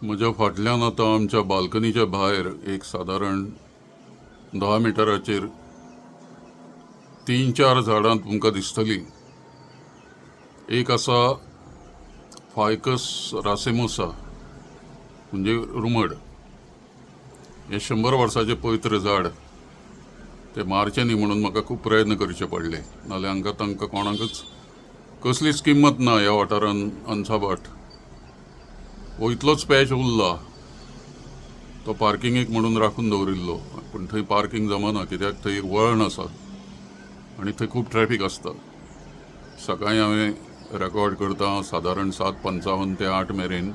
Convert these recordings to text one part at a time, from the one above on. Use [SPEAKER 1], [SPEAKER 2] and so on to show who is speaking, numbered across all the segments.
[SPEAKER 1] म्हज्या फाटल्यान आतां आमच्या बाल्कनीच्या भायर एक सादारण 10 मिटराचेर 3-4 झाडां तुमकां दिसतलीं. एक आसा फायकस रासेमोसा म्हणजे रुमड. हे 100 वर्सांचें पवित्र झाड. ते मारचें न्ही म्हणून म्हाका खूब प्रयत्न करचे पडले, नाल्यार हांकां तांकां कोणाकच कसलीच किंमत ना ह्या वाठारांत अंसाभाट. हो इतलोच पॅच उरला तो पार्किंगेक म्हणून राखून दवरिल्लो, पूण थंय पार्किंग जमना कित्याक थंय वळण आसा आनी थंय खूब ट्रॅफिक आसता. सकाळीं हांवें रेकॉर्ड करता सादारण 7:55 ते 8 मेरेन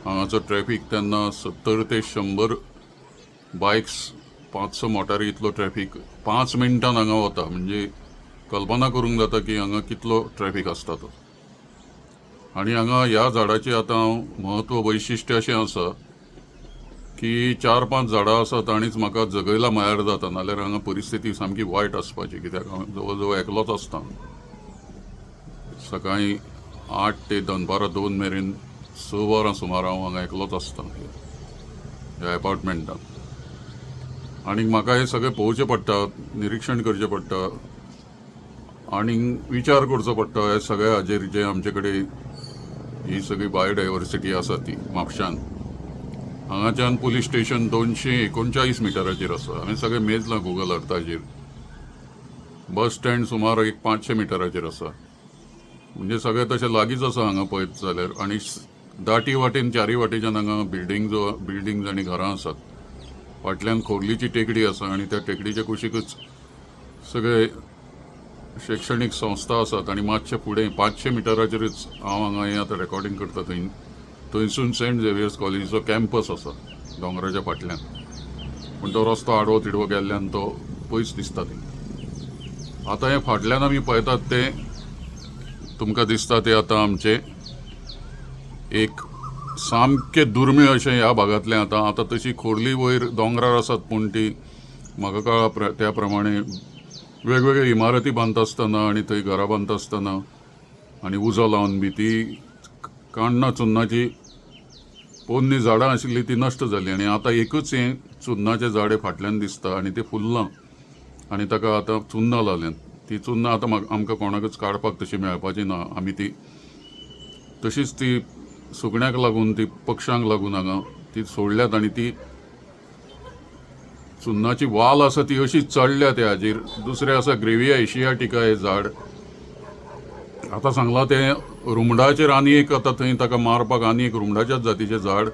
[SPEAKER 1] हांगाचो ट्रॅफिक तेन्ना 70 ते 100 बायक्स 500 मोटारी इतलो ट्रॅफिक 5 मिनटान हांगा वता. म्हणजे कल्पना करूंक जाता की हांगा कितलो ट्रॅफिक आसता तो. आनी हांगा ह्या झाडाचें आतां म्हत्व वैशिश्ट्य अशें आसा की 4-5 झाडां आसात आनीच म्हाका जगयला म्हळ्यार जाता, नाल्यार हांगा परिस्थिती सामकी वायट आसपाची कित्याक हांव जवळ जवळ एकलोच आसता. सकाळीं 8 ते दनपारां 2 मेरेन 6 वरां सुमार हांव हांगा एकलोच आसता ह्या एपार्टमेंटान. आनीक म्हाका हें सगळें पळोवचें पडटा, निरीक्षण करचें पडटा आनीक विचार करचो पडटा ह्या सगळ्या हाजेर जे आमचे कडेन ही सगळी बायोडायवर्सिटी आसा ती म्हापशान. हांगाच्यान पुलीस स्टेशन 239 मिटराचेर आसा. हांवें सगळें मेजलां गुगल अर्थाचेर. बस स्टँड सुमार एक 500 मिटराचेर आसा. म्हणजे सगळें तशें लागींच आसा हांगा पळयत जाल्यार. आनी दाटी वाटेन चारी वाटेच्यान हांगा बिल्डिंग्स आनी घरां आसात. फाटल्यान खोर्लीची टेकडी आसा आनी त्या टेकडीच्या कुशीकच सगळे शैक्षणीक संस्था आसात. आनी मातशे फुडें 500 मिटराचेरच हांव हांगा हें आतां रेकॉर्डिंग करता थंयसून सेंट झेवियर्स कॉलेजीचो कॅम्पस आसा दोंगराच्या फाटल्यान. पूण तो रस्तो आडवो तिडवो गेल्ल्यान तो पयस दिसता थंय. आतां हें फाटल्यान आमी पळयतात ते तुमकां दिसता ते आतां आमचे एक सामकें दुर्मीळ अशें ह्या भागांतलें आतां तशी खोर्ली वयर दोंगरार आसात पूण ती म्हाका कळ्ळा त्या प्रमाणे वेगवेगळे इमारती बांदता आसतना आनी थंय घरां बांदता आसतना आनी उजो लावन बी ती काण्णां चुन्नाची पोरणी झाडां आशिल्लीं ती नश्ट जालीं. आनी आतां एकच हें चुन्नाचें झाड फाटल्यान दिसता आनी तें फुल्लां आनी ताका आतां चुन्नां लायल्यात. ती चुन्नां आतां आमकां कोणाकच काडपाक तशी मेळपाची ना. आमी ती तशीच ती सुकण्याक लागून ती पक्षांक लागून हांगा ती सोडल्यात आनी ती चुन्नाची वाल आसा ती अशी चडल्या त्या हाजेर. दुसरें आसा ग्रेविया एशियाटिका हें झाड. आतां सांगलां तें रुमडाचेर आनी एक आतां थंय ताका मारपाक आनी एक रुमडाच्याच जातीचें झाड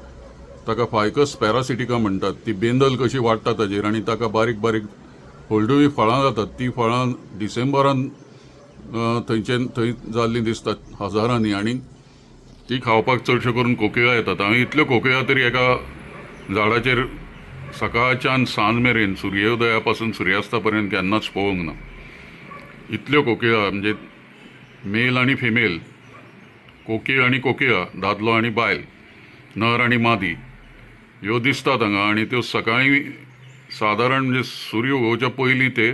[SPEAKER 1] ताका फायकस पॅरासिटिका म्हणटात. ती बेंदल कशी वाडटा ताजेर आनी ताका बारीक बारीक व्हडलीं फळां जातात. ती फळां डिसेंबरान थंय जाल्लीं दिसतात हजारांनी आनी ती खावपाक चडशे करून कोकिळा येतात. हांवें इतल्यो कोकिळा तरी एका झाडाचेर सकाळच्यान सांज मेरेन सुर्योदया पासून सुर्यास्ता पर्यंत केन्नाच पळोवंक ना. इतल्यो कोकिळा म्हणजे मेल आनी फिमेल, कोकीळ आनी कोकिळा, दादलो आनी बायल, नर आनी मादी ह्यो दिसतात हांगा. आनी त्यो सकाळीं सादारण म्हणजे सूर्य उगोवच्या पयलीं ते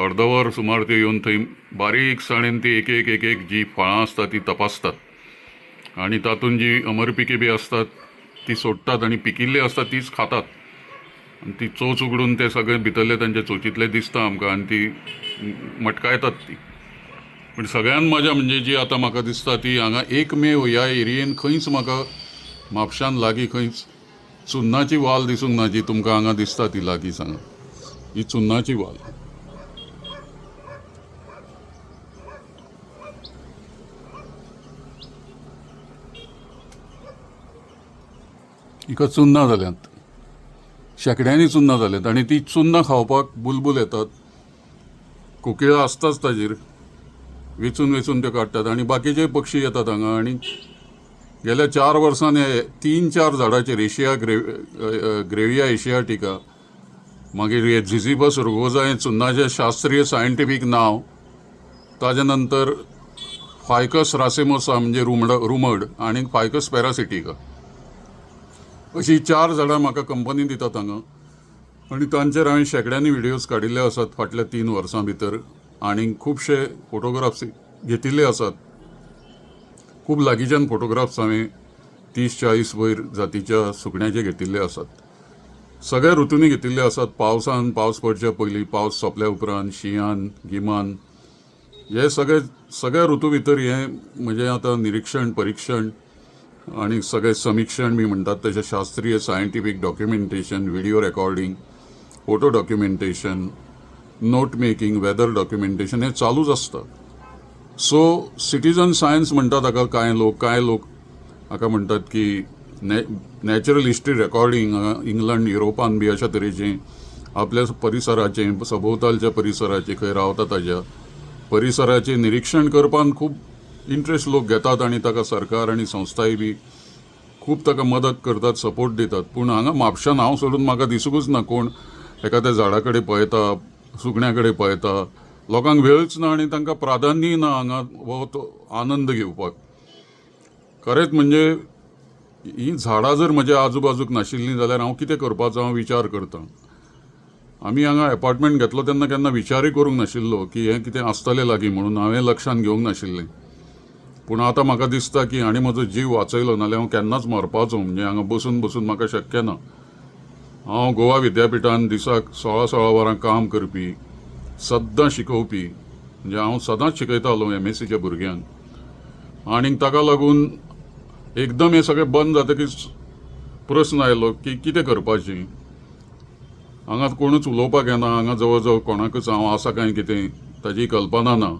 [SPEAKER 1] अर्दवर सुमार त्यो येवन थंय बारीकसाणेन ती एक एक जी फळां आसता ती तपासतात आनी तातूंत जी अमरपिके बी आसतात ती सोडटात आनी पिकिल्ली आसता तीच खातात. आनी ती चोच उगडून ते सगळे भितरले तांचे चोचींतले दिसता आमकां आनी ती मटकायतात ती. पूण सगळ्यान मजा म्हणजे जी आतां म्हाका दिसता ती हांगा एकमेव ह्या एरियेन खंयच म्हाका म्हापशान लागीं खंयच चुन्नाची वाल दिसूंक ना जी तुमकां हांगा दिसता ती लागींच हांगा. ही चुन्नाची वाल. हिका चुन्नां जाल्यात, शेकड्यांनी चुन्नां जाल्यात आनी ती चुन्नां खावपाक बुलबूल येतात. कोकिळा आसताच ताजेर, वेचून वेचून त्यो काडटात आनी बाकीचे पक्षी येतात हांगा. आनी गेल्या 4 वर्सांन हे 3-4 झाडांचेर ग्रेविया एशियाटिका, मागीर हे झिझिपस रुगोजा हें चुन्नाचें शास्त्रीय सायंटिफीक नांव, ताजे नंतर फायकस रासेमोसा म्हणजे रुमड आनी फायकस पॅरासिटिका अशीं 4 झाडां म्हाका कंपनी दितात हांगा. आनी तांचेर हांवें शेकड्यांनी व्हिडियोज काडिल्ले आसात फाटल्या 3 वर्सां भितर आनी खुबशे फोटोग्राफ्स घेतिल्ले आसात. खूब लागींच्यान फोटोग्राफ्स हांवें 30-40 वयर जातीच्या सुकण्याचे घेतिल्ले आसात। सगळ्या ऋतूंनी घेतिल्ले आसात। पावसान, पावस पडच्या पयलीं, पावस सोंपल्या उपरांत, शिंयान, गिमान, हे सगळ्या ऋतू भितर हे म्हणजे आतां निरीक्षण, परीक्षण आणि सगळे समीक्षण बी म्हणटात तशें शास्त्रीय scientific documentation, video recording, photo documentation, note making, weather documentation हे चालूच आसता। सो सिटीजन सायन्स म्हणटा ताका कांय लोक हाका म्हणटात की नॅचरल हिस्ट्री रेकॉर्डिंग इंग्लंड, युरोपान बी अशा तरेचें आपल्या परिसराचें, सभोवतालच्या परिसराचें, खंय रावता ताच्या परिसराचें निरीक्षण करपाक खूब इंट्रस्ट लोक घेतात आणि ताका सरकार आणि संस्थाय बी खूब ताका मदत करतात, सपोर्ट दितात। पूण हांगा म्हापशान हांव सोडून म्हाका दिसूंकच ना कोण एखाद्या झाडा कडेन पळयता, सुकण्या कडेन पळयता। लोकांक वेळच ना आणि तांकां प्राधान्यय ना हांगा हो तो आनंद घेवपाक। खरेंच म्हणजे ही झाडां जर म्हज्या आजूबाजूक नाशिल्लीं जाल्यार हांव कितें करपाचो हांव विचार करतां। आमी हांगा अपार्टमेंट घेतलो तेन्ना केन्ना विचारय करूंक नाशिल्लो की हें कितें आसतलें लागीं म्हणून हांवें लक्षांत घेवंक नाशिल्लें। पूण आतां म्हाका दिसता की हांणी म्हजो जीव वाचयलो, नाल्यार हांव केन्नाच मरपाचो। म्हणजे हांगा बसून म्हाका शक्य ना। हांव गोवा विद्यापीठान दिसाक 16 वरां काम करपी, सद्दां शिकोवपी, म्हणजे हांव सदांच शिकयतालो MSCच्या भुरग्यांक। आनी ताका लागून एकदम हें सगळें बंद जातकीच प्रस्न आयलो की कितें करपाचें। हांगा कोणूच उलोवपाक येना, हांगा जवळ जवळ कोणाकच हांव आसा काय कितें ताची कल्पना ना।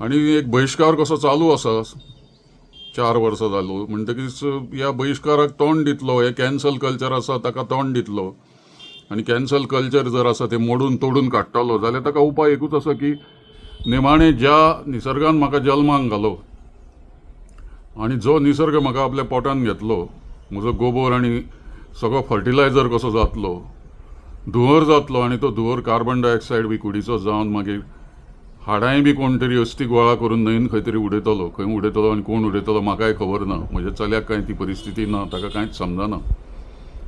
[SPEAKER 1] आनी एक बहिश्कार कसो चालू आसा 4 वर्सां जालो म्हणटकीच ह्या बहिश्काराक तोंड दितलो, हे कॅन्सल कल्चर आसा ताका तोंड दितलो। आनी कॅन्सल कल्चर जर आसा ते मोडून तोडून काडटलो जाल्यार ताका उपाय एकूच आसा की निमाणें ज्या निसर्गान म्हाका जल्माक घालो आनी जो निसर्ग म्हाका आपल्या पोटान घेतलो, म्हजो गोबर आनी सगळो फर्टिलायझर कसो जातलो, धुंवर जातलो आनी तो धुंवर कार्बन डायऑक्सायड बी कुडीचो जावन मागीर हाडांय बी कोण तरी अस्थी गोळा करून न्हंयन खंय तरी उडयतलो, खंय उडयतलो आनी कोण उडयतलो म्हाकाय खबर ना। म्हज्या चल्याक कांय ती परिस्थिती ना, ताका कांयच समजना।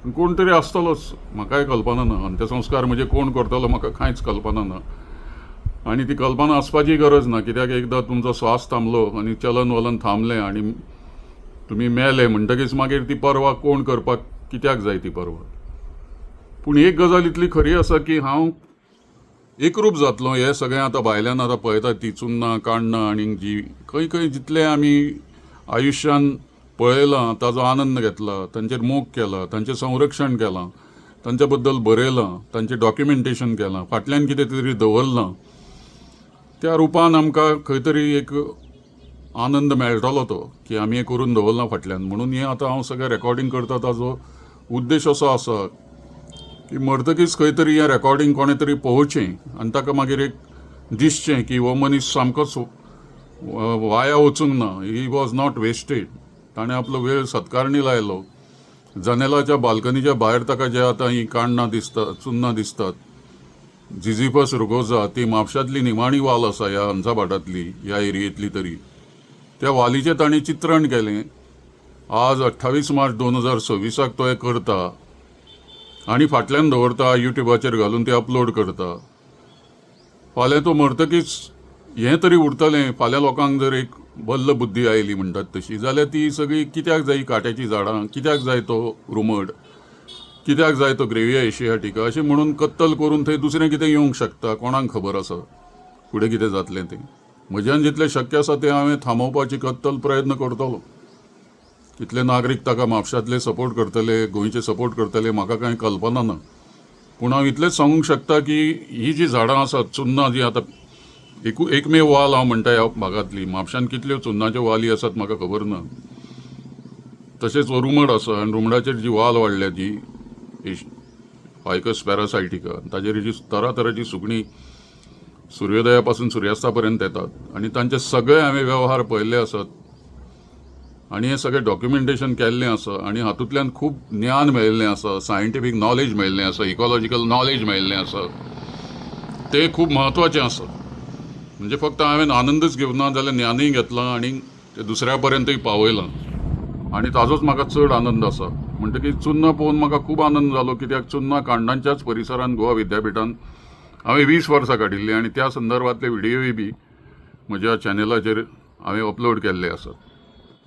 [SPEAKER 1] कोण तरी आसतलोच, म्हाकाय कल्पना ना। अंत्यसंस्कार म्हणजे कोण करतलो म्हाका कांयच कल्पना ना। आनी ती कल्पना आसपाची गरज ना, कित्याक एकदां तुमचो स्वास थांबलो आनी चलन वलन थांबलें आनी तुमी मेले म्हणटकीच मागीर ती पर्वा कोण करपाक कित्याक जाय ती पर्वा। पूण एक गजाल इतली खरी आसा की हांव एकरूप जातलो। हे सगळें आतां भायल्यान आतां पळयतात ती चुन्नां काण्णां आनी जी खंय खंय जितलें आमी आयुश्यान पळयलां, ताचो आनंद घेतला, तांचेर मोग केला, तांचें संरक्षण केलां, तांच्या बद्दल बरयलां, तांचें डॉक्युमेंटेशन केलां, फाटल्यान कितें तरी दवरलां, त्या रुपान आमकां खंय तरी एक आनंद मेळटलो तो की आमी हें करून दवरलां फाटल्यान। म्हणून हें आतां हांव सगळें रेकॉर्डिंग करता ताचो उद्देश असो आसा की मरतकीच खंय तरी हें रेकॉर्डिंग कोणें तरी पळोवचें आनी ताका मागीर एक दिसचें की हो मनीस सामकोच वाया वचूंक ना, ही वॉज नॉट वेस्टेड। ताणें आपलो वेळ सत्कारणी लायलो। जनेलाच्या बाल्कनीच्या भायर ताका जे आतां ही काण्णां दिसतात, चुन्नां दिसतात, जिझिफस रुगोजा, ती म्हापशांतली निमाणी वाल आसा ह्या अंचाभाटांतली, ह्या एरियेंतली तरी, त्या वालीचें ताणें चित्रण केलें। आज 28 मार्च 2026 तो हें करता आनी फाटल्यान दवरता, युट्यूबाचेर घालून ते अपलोड करता। फाल्यां तो मरतकीच हें तरी उरतलें। फाल्यां लोकांक जर एक बल्ल बुद्धी आयली म्हणटात तशी, जाल्यार ती सगळी कित्याक जाय काट्याची झाडां, कित्याक जाय तो रुमड, कित्याक जाय तो ग्रेविया एशियाटिका अशें म्हणून कत्तल करून थंय दुसरें कितें येवंक शकता, कोणाक खबर आसा फुडें कितें जातलें तें। म्हज्यान जितलें शक्य आसा तें हांवें थांबोवपाची कत्तल प्रयत्न करतलो। कितले नागरीक ताका म्हापशांतले सपोर्ट करतले, गोंयचे सपोर्ट करतले म्हाका कांय कल्पना ना। पूण हांव इतलेंच सांगूंक शकता की ही जी झाडां आसात, चुन्नां जी आतां एकमेव वाल हांव म्हणटा ह्या भागांतली, म्हापशान कितल्यो चुन्नाच्यो वाली आसात म्हाका खबर ना। तशेंच रुमड आसा आनी रुमडाचेर जी वाल वाडल्या जी फायकस पॅरासायटिका, ताचेर जी तरातरांची सुकणीं सुर्योदया पासून सुर्यास्ता पर्यंत येतात आनी तांचे सगळे हांवें वेव्हार पळयल्ले आसात आनी हें सगळें डॉक्युमेंटेशन केल्लें आसा आनी हातूंतल्यान खूब ज्ञान मेळिल्लें आसा, सायंटिफीक नॉलेज मेळिल्लें आसा, इकॉलॉजिकल नॉलेज मेळिल्लें आसा। तें खूब म्हत्वाचें आसा। म्हणजे फक्त हांवें आनंदच घेवना जाल्यार ज्ञानय घेतलां आनी तें दुसऱ्या पर्यंतय पावयलां आनी ताजोच म्हाका चड आनंद आसा। म्हणटकीर चुन्नां पळोवन म्हाका खूब आनंद जालो, कित्याक चुन्नां कांडांच्याच परिसरांत गोवा विद्यापीठान हांवें 20 वर्सां काडिल्लीं आनी त्या संदर्भांतले व्हिडियोय बी म्हज्या चॅनलाचेर हांवें अपलोड केल्ले आसात।